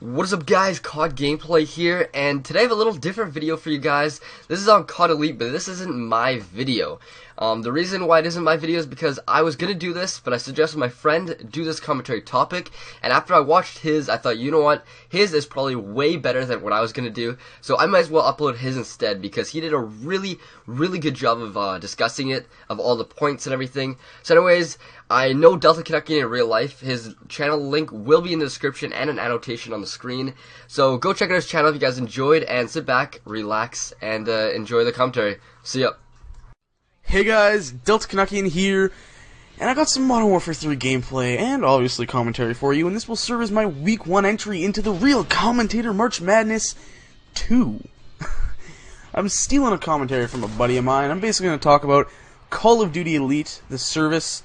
What is up, guys? COD gameplay here, and today I have a little different video for you guys. This is on COD Elite, but this isn't my video. The reason why it isn't my video is because I was gonna do this, but I suggested my friend do this commentary topic, and after I watched his, I thought, you know what, his is probably way better than what I was gonna do, so I might as well upload his instead, because he did a really good job of discussing it, of all the points and everything. So anyways, I know Delta Canuckian in real life. His channel link will be in the description and an annotation on the screen. So go check out his channel if you guys enjoyed, and sit back, relax, and enjoy the commentary. See ya. Hey guys, Delta Canuckian here, and I got some Modern Warfare 3 gameplay and obviously commentary for you, and this will serve as my Week 1 entry into the real Commentator March Madness 2. I'm stealing a commentary from a buddy of mine. I'm basically going to talk about Call of Duty Elite, the service,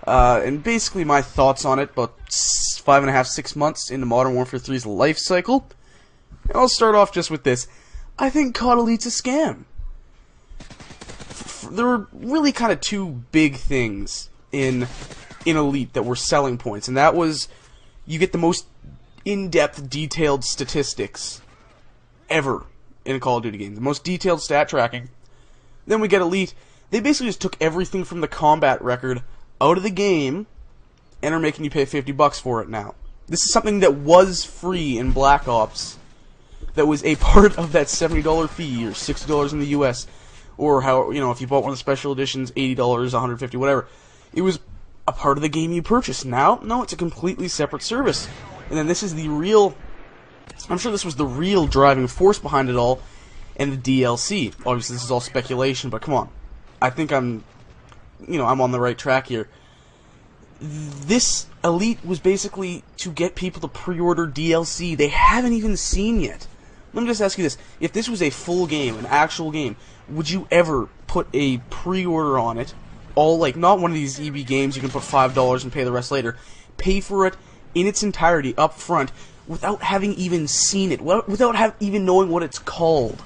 and basically my thoughts on it about 5.5–6 months into Modern Warfare 3's life cycle. And I'll start off just with this. I think COD Elite's a scam. There were really kind of two big things in Elite that were selling points, and that was you get the most in-depth, detailed statistics ever in a Call of Duty game. The most detailed stat tracking. Then we get Elite. They basically just took everything from the combat record out of the game and are making you pay $50 for it now. This is something that was free in Black Ops, that was a part of that $70 fee, or $60 in the US, or how, you know, if you bought one of the special editions, $80, $150, whatever. It was a part of the game you purchased. Now, no, it's a completely separate service. And then this is the real, I'm sure this was the real driving force behind it all, and the DLC. Obviously, this is all speculation, but come on. I think I'm on the right track here. This Elite was basically to get people to pre-order DLC they haven't even seen yet. Let me just ask you this. If this was a full game, an actual game, would you ever put a pre-order on it? All, like, not one of these EB games you can put $5 and pay the rest later. Pay for it in its entirety up front without having even seen it, without even knowing what it's called.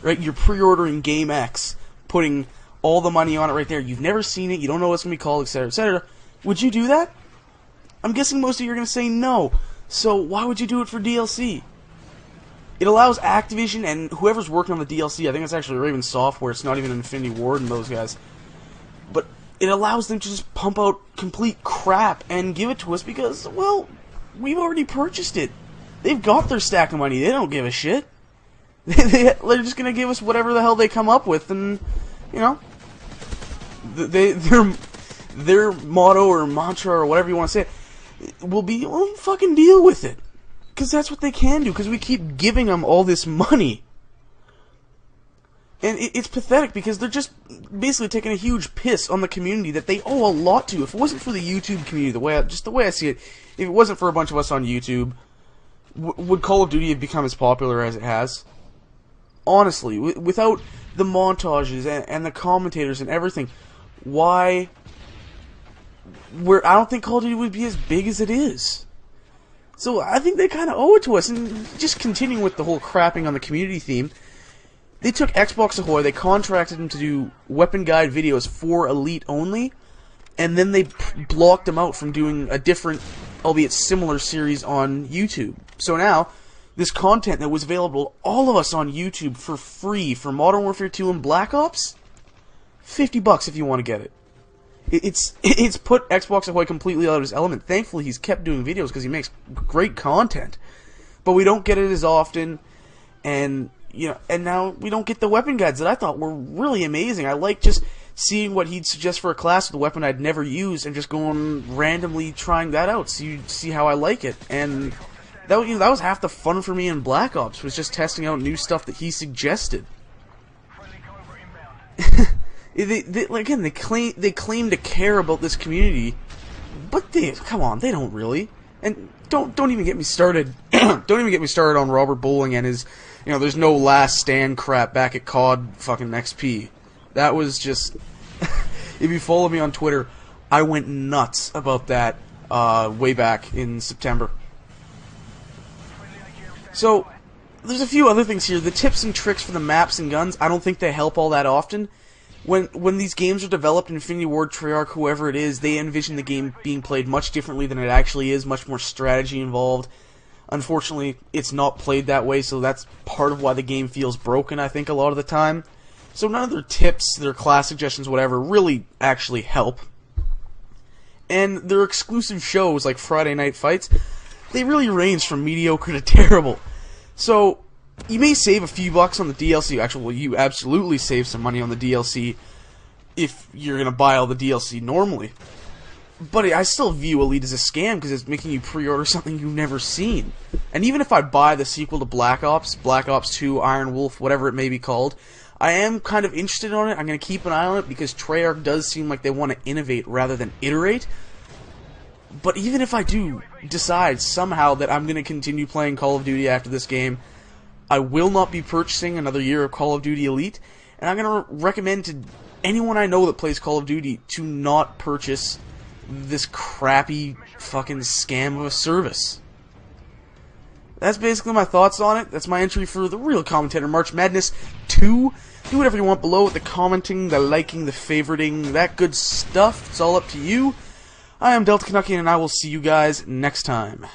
Right? You're pre-ordering Game X, putting all the money on it right there. You've never seen it, you don't know what it's going to be called, etc., etc. Would you do that? I'm guessing most of you are going to say no. So why would you do it for DLC? It allows Activision and whoever's working on the DLC, I think it's actually Raven Software, it's not even Infinity Ward and those guys, but it allows them to just pump out complete crap and give it to us because, well, we've already purchased it. They've got their stack of money, they don't give a shit. They're just going to give us whatever the hell they come up with, and, you know, their motto or mantra or whatever you want to say will be, well, fucking deal with it. Because that's what they can do, because we keep giving them all this money. And it's pathetic, because they're just basically taking a huge piss on the community that they owe a lot to. If it wasn't for the YouTube community, just the way I see it, if it wasn't for a bunch of us on YouTube, would Call of Duty have become as popular as it has? Honestly, without the montages and the commentators and everything, I don't think Call of Duty would be as big as it is. So I think they kind of owe it to us. And just continuing with the whole crapping on the community theme, they took Xbox Ahoy, they contracted them to do weapon guide videos for Elite only, and then they blocked them out from doing a different, albeit similar, series on YouTube. So now, this content that was available to all of us on YouTube for free for Modern Warfare 2 and Black Ops, $50 if you want to get it. It's put Xbox Ahoy completely out of his element. Thankfully, he's kept doing videos because he makes great content, but we don't get it as often, and now we don't get the weapon guides that I thought were really amazing. I like just seeing what he'd suggest for a class with a weapon I'd never used, and just going randomly trying that out, so you see how I like it. And that was half the fun for me in Black Ops, was just testing out new stuff that he suggested. They claim to care about this community, but come on, they don't really. And don't even get me started. Don't even get me started on Robert Bowling and his, there's no last stand crap back at COD fucking XP. That was just, if you follow me on Twitter, I went nuts about that way back in September. So there's a few other things here. The tips and tricks for the maps and guns, I don't think they help all that often. When these games are developed, Infinity Ward, Treyarch, whoever it is, they envision the game being played much differently than it actually is, much more strategy involved. Unfortunately, it's not played that way, so that's part of why the game feels broken, I think, a lot of the time. So none of their tips, their class suggestions, whatever, really actually help. And their exclusive shows, like Friday Night Fights, they really range from mediocre to terrible. So, you may save a few bucks on the DLC. Actually, well, you absolutely save some money on the DLC if you're going to buy all the DLC normally. But I still view Elite as a scam because it's making you pre-order something you've never seen. And even if I buy the sequel to Black Ops 2, Iron Wolf, whatever it may be called, I am kind of interested on it. I'm going to keep an eye on it because Treyarch does seem like they want to innovate rather than iterate. But even if I do decide somehow that I'm going to continue playing Call of Duty after this game, I will not be purchasing another year of Call of Duty Elite, and I'm going to recommend to anyone I know that plays Call of Duty to not purchase this crappy fucking scam of a service. That's basically my thoughts on it. That's my entry for the Real Commentator March Madness 2. Do whatever you want below with the commenting, the liking, the favoriting, that good stuff. It's all up to you. I am Delta Canuckian, and I will see you guys next time.